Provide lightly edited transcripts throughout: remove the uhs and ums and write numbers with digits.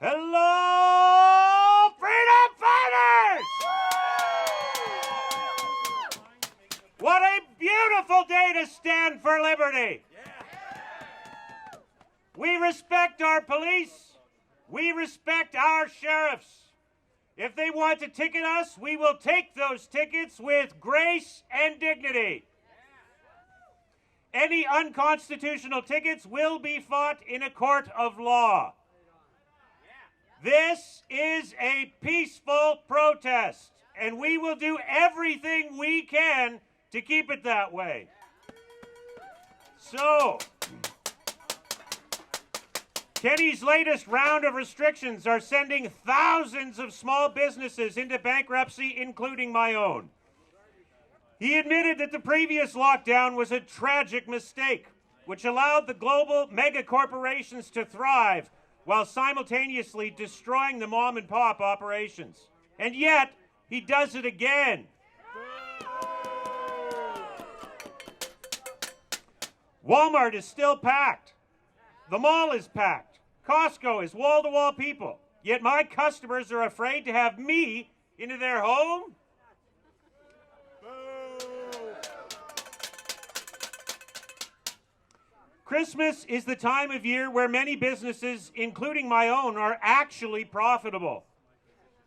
Hello, freedom fighters! What a beautiful day to stand for liberty. We respect our police. We respect our sheriffs. If they want to ticket us, we will take those tickets with grace and dignity. Any unconstitutional tickets will be fought in a court of law. This is a peaceful protest, and we will do everything we can to keep it that way. So, Kenney's latest round of restrictions are sending thousands of small businesses into bankruptcy, including my own. He admitted that the previous lockdown was a tragic mistake, which allowed the global mega corporations to thrive while simultaneously destroying the mom and pop operations. And yet, he does it again. Walmart is still packed. The mall is packed. Costco is wall-to-wall people. Yet my customers are afraid to have me into their home? Christmas is the time of year where many businesses, including my own, are actually profitable.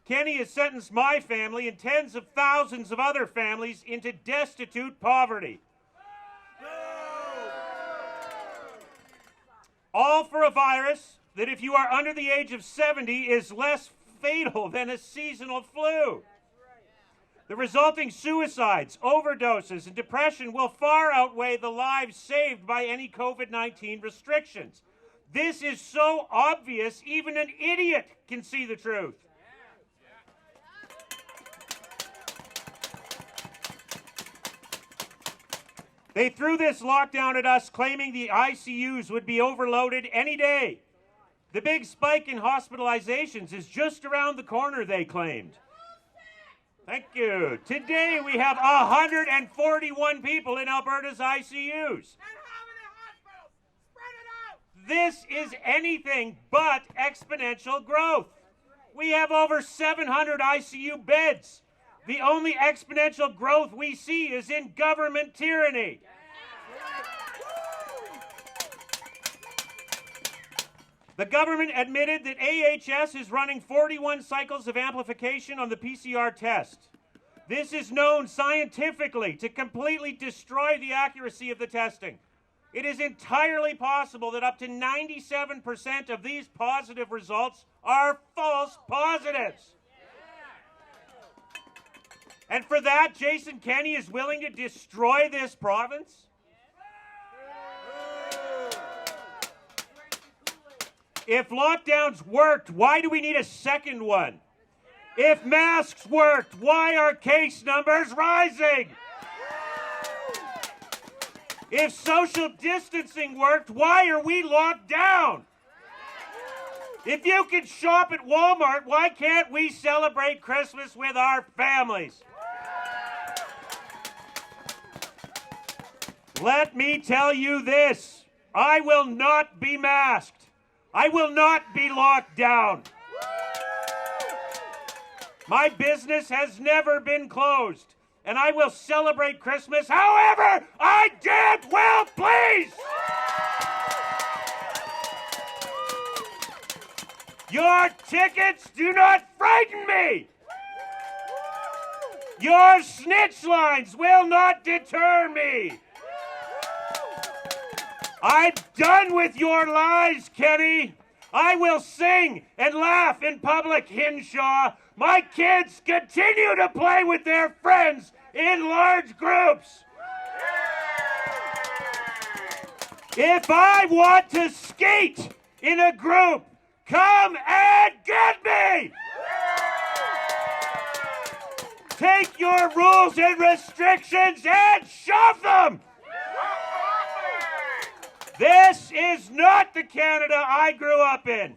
Kenney has sentenced my family and tens of thousands of other families into destitute poverty. All for a virus that, if you are under the age of 70, is less fatal than a seasonal flu. The resulting suicides, overdoses, and depression will far outweigh the lives saved by any COVID-19 restrictions. This is so obvious, even an idiot can see the truth. They threw this lockdown at us, claiming the ICUs would be overloaded any day. The big spike in hospitalizations is just around the corner, they claimed. Thank you. Today we have 141 people in Alberta's ICUs. This is anything but exponential growth. We have over 700 ICU beds. The only exponential growth we see is in government tyranny. The government admitted that AHS is running 41 cycles of amplification on the PCR test. This is known scientifically to completely destroy the accuracy of the testing. It is entirely possible that up to 97% of these positive results are false positives. And for that, Jason Kenney is willing to destroy this province? If lockdowns worked, why do we need a second one? If masks worked, why are case numbers rising? If social distancing worked, why are we locked down? If you can shop at Walmart, why can't we celebrate Christmas with our families? Let me tell you this, I will not be masked. I will not be locked down. My business has never been closed, and I will celebrate Christmas however I damn well please. Your tickets do not frighten me. Your snitch lines will not deter me. I'm done with your lies, Kenney. I will sing and laugh in public, Hinshaw. My kids continue to play with their friends in large groups. If I want to skate in a group, come and get me. Take your rules and restrictions and shove them. This is not the Canada I grew up in.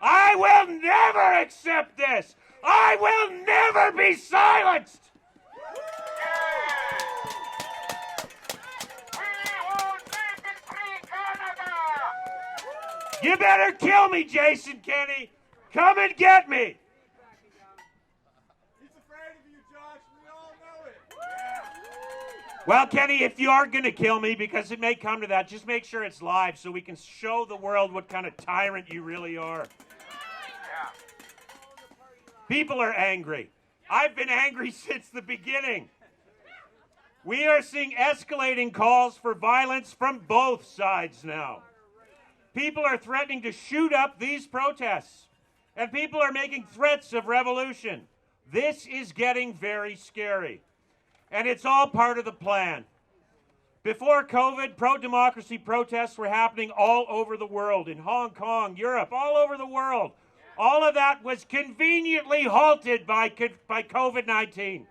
I will never accept this. I will never be silenced. You better kill me, Jason Kenney. Come and get me. He's afraid of you, Josh. We all know it. Well, Kenney, if you are going to kill me, because it may come to that, just make sure it's live so we can show the world what kind of tyrant you really are. People are angry. I've been angry since the beginning. We are seeing escalating calls for violence from both sides now. People are threatening to shoot up these protests, and people are making threats of revolution. This is getting very scary, and it's all part of the plan. Before COVID, pro-democracy protests were happening all over the world, in Hong Kong, Europe, all over the world. All of that was conveniently halted by COVID-19.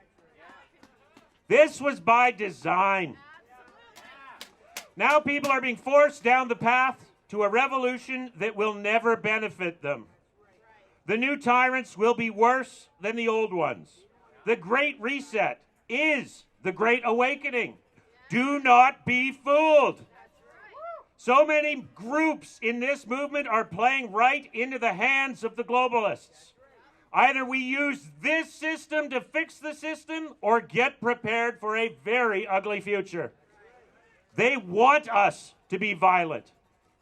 This was by design. Now people are being forced down the path to a revolution that will never benefit them. The new tyrants will be worse than the old ones. The Great Reset is the Great Awakening. Do not be fooled. So many groups in this movement are playing right into the hands of the globalists. Either we use this system to fix the system or get prepared for a very ugly future. They want us to be violent.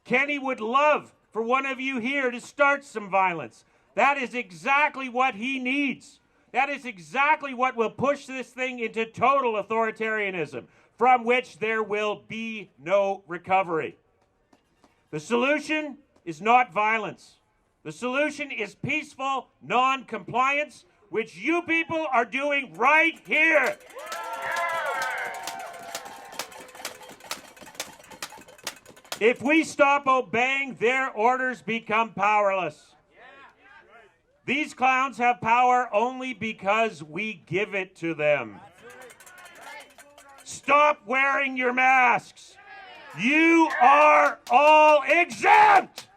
Kenney would love for one of you here to start some violence. That is exactly what he needs. That is exactly what will push this thing into total authoritarianism, from which there will be no recovery. The solution is not violence. The solution is peaceful non-compliance, which you people are doing right here. If we stop obeying, their orders become powerless. These clowns have power only because we give it to them. Stop wearing your masks. You are all exempt.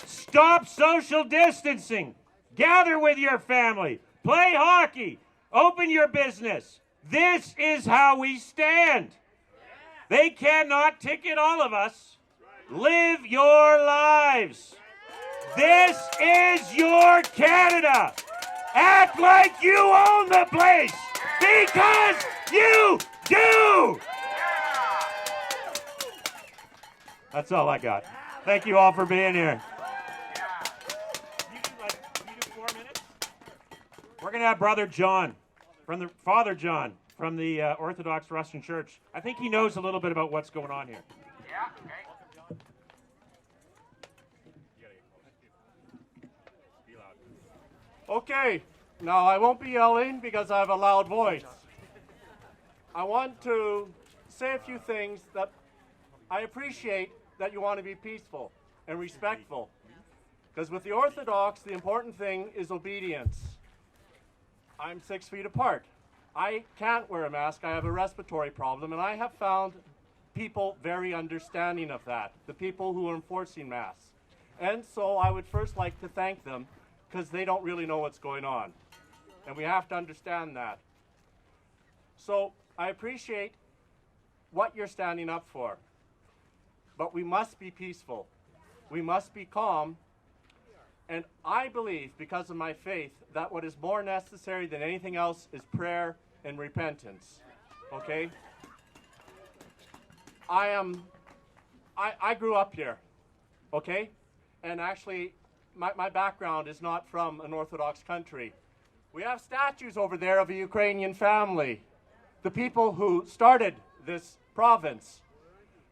Stop social distancing. Gather with your family. Play hockey. Open your business. This is how we stand. They cannot ticket all of us. Live your lives. This is your Canada. Act like you own the place, because you do. That's all I got. Thank you all for being here. You do 4 minutes? We're going to have Brother John, Father John, from the Orthodox Russian Church. I think he knows a little bit about what's going on here. Yeah, okay. Okay, now I won't be yelling because I have a loud voice. I want to say a few things that I appreciate that you want to be peaceful and respectful. Because with the Orthodox, the important thing is obedience. I'm 6 feet apart. I can't wear a mask. I have a respiratory problem, and I have found people very understanding of that, the people who are enforcing masks. And so I would first like to thank them, because they don't really know what's going on. And we have to understand that. So I appreciate what you're standing up for. But we must be peaceful. We must be calm. And I believe, because of my faith, that what is more necessary than anything else is prayer and repentance. Okay? I grew up here. Okay? And actually, my background is not from an Orthodox country. We have statues over there of a Ukrainian family, the people who started this province.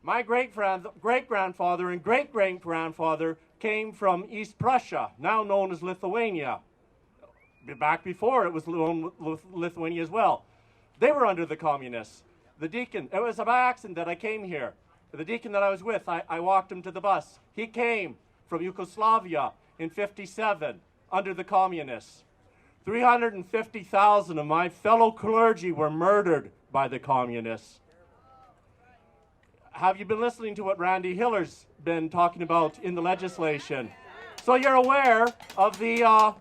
My great-grandfather and great-great-grandfather came from East Prussia, now known as Lithuania. Back before, it was known as Lithuania as well. They were under the communists. The deacon, it was by accident that I came here. The deacon that I was with, I walked him to the bus. He came from Yugoslavia in '57 under the communists. 350,000 of my fellow clergy were murdered by the communists. Have you been listening to what Randy Hiller's been talking about in the legislation? So you're aware of the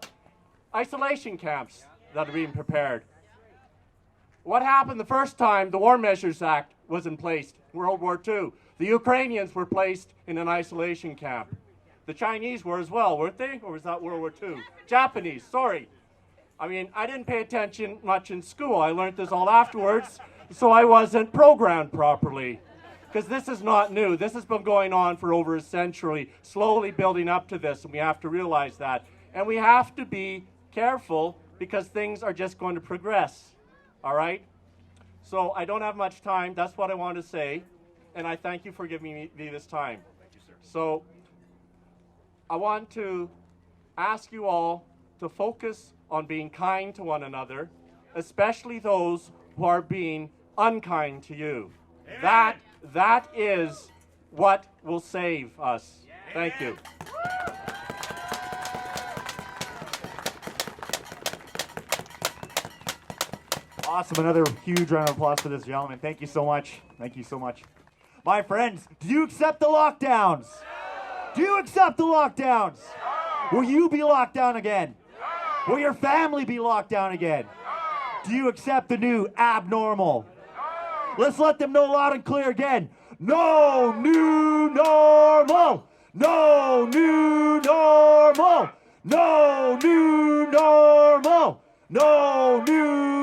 isolation camps that are being prepared. What happened the first time the War Measures Act was in place, World War II. The Ukrainians were placed in an isolation camp. The Chinese were as well, weren't they? Or was that World War II? Japanese, sorry. I mean, I didn't pay attention much in school. I learned this all afterwards, so I wasn't programmed properly. Because this is not new. This has been going on for over a century, slowly building up to this, and we have to realize that. And we have to be careful because things are just going to progress, all right? So I don't have much time. That's what I want to say, and I thank you for giving me this time. Thank you, sir. So I want to ask you all to focus on being kind to one another, especially those who are being unkind to you. Amen. That is what will save us. Amen. Thank you. Awesome. Another huge round of applause for this gentleman. Thank you so much. Thank you so much. My friends, do you accept the lockdowns? No. Do you accept the lockdowns? No. Will you be locked down again? No. Will your family be locked down again? No. Do you accept the new abnormal? No. Let's let them know loud and clear again. No new normal. No new normal. No new normal. No new